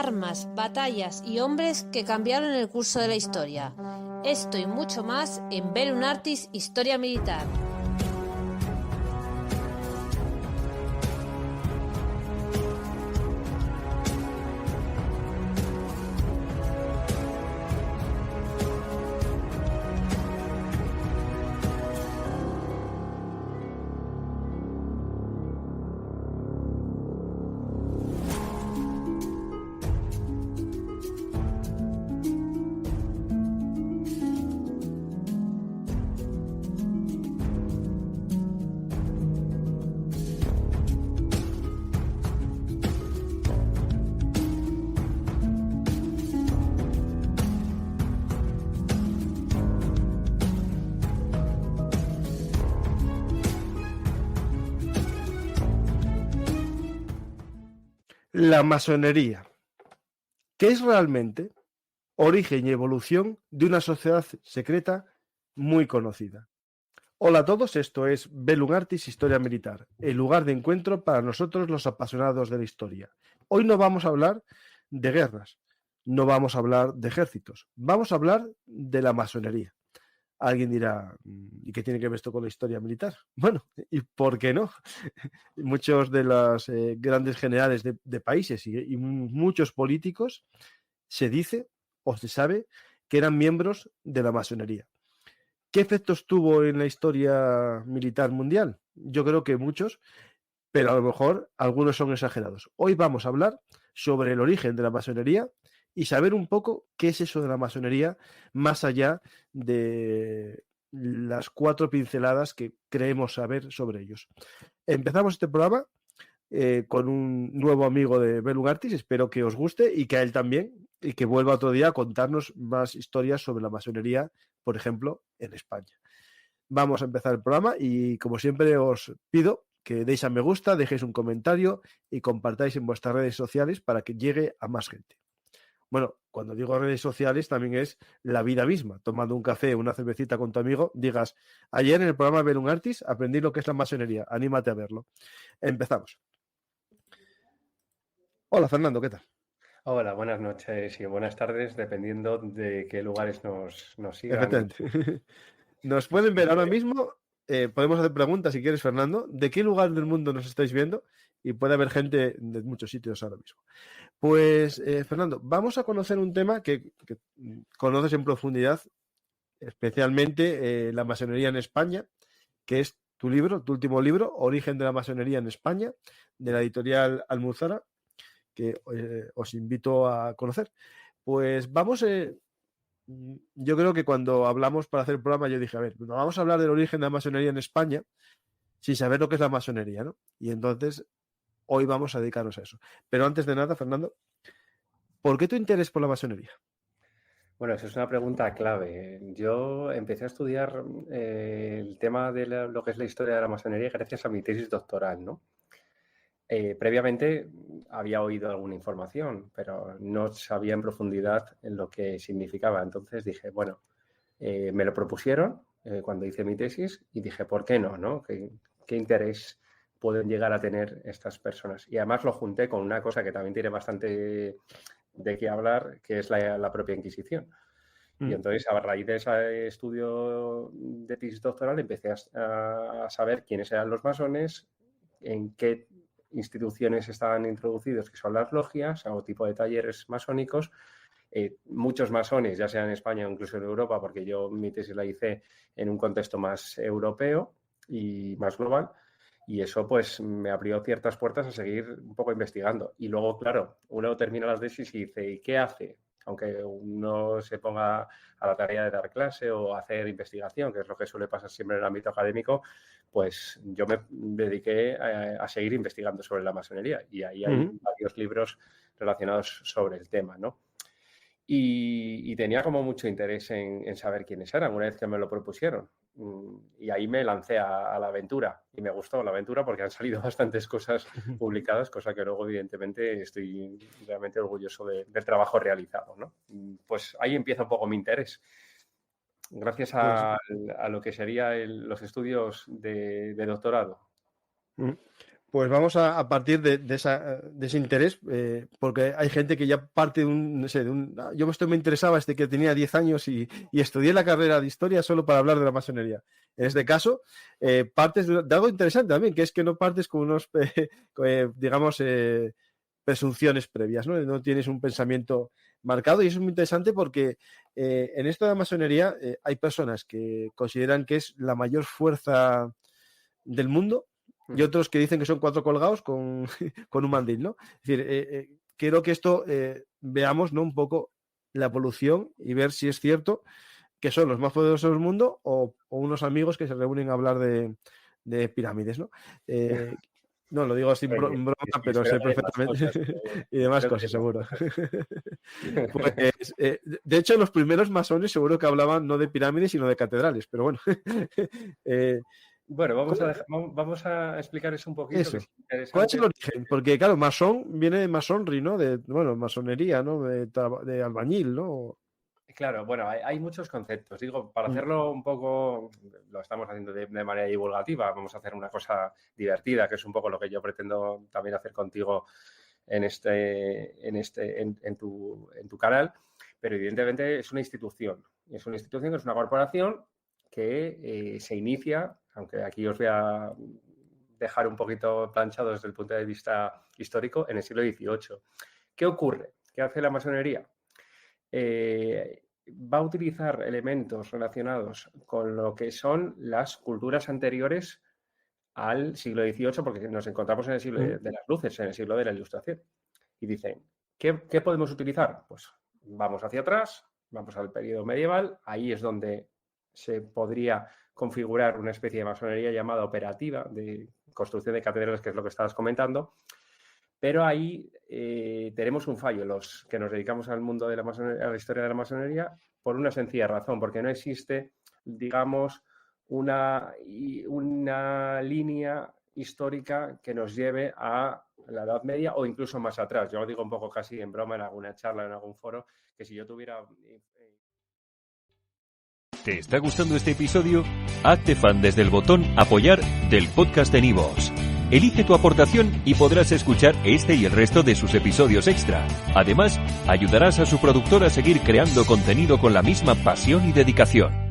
armas, batallas y hombres que cambiaron el curso de la historia. Esto y mucho más en Bellum Artis Historia Militar. La masonería. ¿Qué es realmente? Origen y evolución de una sociedad secreta muy conocida. Hola a todos, esto es Bellum Artis Historia Militar, el lugar de encuentro para nosotros los apasionados de la historia. Hoy no vamos a hablar de guerras, no vamos a hablar de ejércitos, vamos a hablar de la masonería. Alguien dirá, ¿y qué tiene que ver esto con la historia militar? Bueno, ¿y por qué no? Muchos de los grandes generales de países y muchos políticos se dice o se sabe que eran miembros de la masonería. ¿Qué efectos tuvo en la historia militar mundial? Yo creo que muchos, pero a lo mejor algunos son exagerados. Hoy vamos a hablar sobre el origen de la masonería y saber un poco qué es eso de la masonería más allá de las 4 pinceladas que creemos saber sobre ellos. Empezamos este programa con un nuevo amigo de Bellum Artis, espero que os guste y que a él también, y que vuelva otro día a contarnos más historias sobre la masonería, por ejemplo, en España. Vamos a empezar el programa y, como siempre, os pido que deis a me gusta, dejéis un comentario y compartáis en vuestras redes sociales para que llegue a más gente. Bueno, cuando digo redes sociales también es la vida misma. Tomando un café, una cervecita con tu amigo, digas, ayer en el programa Bellum Artis aprendí lo que es la masonería, anímate a verlo. Empezamos. Hola Fernando, ¿qué tal? Hola, buenas noches y buenas tardes, dependiendo de qué lugares nos sigan. Efectivamente. Nos pueden ver ahora mismo, podemos hacer preguntas si quieres, Fernando, ¿de qué lugar del mundo nos estáis viendo? Y puede haber gente de muchos sitios ahora mismo. Pues, Fernando, vamos a conocer un tema que conoces en profundidad, especialmente la masonería en España, que es tu libro, tu último libro, Origen de la masonería en España, de la editorial Almuzara, que os invito a conocer. Pues vamos, yo creo que cuando hablamos para hacer el programa yo dije, a ver, no vamos a hablar del origen de la masonería en España sin saber lo que es la masonería, ¿no? Y entonces hoy vamos a dedicarnos a eso. Pero antes de nada, Fernando, ¿por qué tu interés por la masonería? Bueno, esa es una pregunta clave. Yo empecé a estudiar el tema de lo que es la historia de la masonería gracias a mi tesis doctoral, ¿no? Previamente había oído alguna información, pero no sabía en profundidad en lo que significaba. Entonces dije, bueno, me lo propusieron cuando hice mi tesis y dije, ¿por qué no? ¿No? ¿Qué interés pueden llegar a tener estas personas? Y además lo junté con una cosa que también tiene bastante de qué hablar, que es la propia Inquisición. Y entonces, a raíz de ese estudio de tesis doctoral, empecé a saber quiénes eran los masones, en qué instituciones estaban introducidos, que son las logias, o tipo de talleres masónicos. Muchos masones, ya sea en España o incluso en Europa, porque yo mi tesis la hice en un contexto más europeo y más global, y eso pues me abrió ciertas puertas a seguir un poco investigando. Y luego, claro, uno termina las tesis y dice, ¿y qué hace? Aunque uno se ponga a la tarea de dar clase o hacer investigación, que es lo que suele pasar siempre en el ámbito académico, pues yo me dediqué a seguir investigando sobre la masonería y ahí hay varios libros relacionados sobre el tema, ¿no? Y tenía como mucho interés en saber quiénes eran una vez que me lo propusieron. Y ahí me lancé a la aventura y me gustó la aventura porque han salido bastantes cosas publicadas, cosa que luego evidentemente estoy realmente orgulloso del trabajo realizado, ¿no? Pues ahí empieza un poco mi interés. Gracias Pues, a lo que serían los estudios de doctorado. Pues vamos a partir de ese interés, porque hay gente que ya parte de un, no sé, yo me interesaba desde que tenía 10 años y estudié la carrera de historia solo para hablar de la masonería. En este caso, partes de algo interesante también, que es que no partes con unos, digamos, presunciones previas, ¿no? No tienes un pensamiento marcado, y eso es muy interesante porque en esto de la masonería hay personas que consideran que es la mayor fuerza del mundo, y otros que dicen que son 4 colgados con un mandil, ¿no? Es decir, quiero que esto veamos, ¿no?, un poco la evolución y ver si es cierto que son los más poderosos del mundo o unos amigos que se reúnen a hablar de pirámides, ¿no? No, lo digo sin broma, pero sé perfectamente. Y demás cosas, seguro. Pues, de hecho, los primeros masones seguro que hablaban no de pirámides, sino de catedrales, pero bueno. Bueno, vamos a explicar eso un poquito. Eso. ¿Cuál es el origen? Porque, claro, masón viene de masonry, ¿no? Masonería, ¿no? De albañil, ¿no? Claro, bueno, hay muchos conceptos. Digo, para hacerlo un poco, lo estamos haciendo de manera divulgativa, vamos a hacer una cosa divertida, que es un poco lo que yo pretendo también hacer contigo en tu canal, pero evidentemente es una institución. Es una institución que es una corporación que se inicia, aunque aquí os voy a dejar un poquito planchado desde el punto de vista histórico, en el siglo XVIII. ¿Qué ocurre? ¿Qué hace la masonería? Va a utilizar elementos relacionados con lo que son las culturas anteriores al siglo XVIII, porque nos encontramos en el siglo de las luces, en el siglo de la Ilustración. Y dicen, ¿qué podemos utilizar? Pues vamos hacia atrás, vamos al periodo medieval, ahí es donde se podría configurar una especie de masonería llamada operativa, de construcción de catedrales, que es lo que estabas comentando. Pero ahí tenemos un fallo, los que nos dedicamos al mundo de la masonería, a la historia de la masonería, por una sencilla razón, porque no existe, digamos, una línea histórica que nos lleve a la Edad Media o incluso más atrás. Yo lo digo un poco casi en broma en alguna charla, en algún foro, que si yo tuviera... ¿Te está gustando este episodio? Hazte fan desde el botón Apoyar del podcast de Nivos. Elige tu aportación y podrás escuchar este y el resto de sus episodios extra. Además, ayudarás a su productor a seguir creando contenido con la misma pasión y dedicación.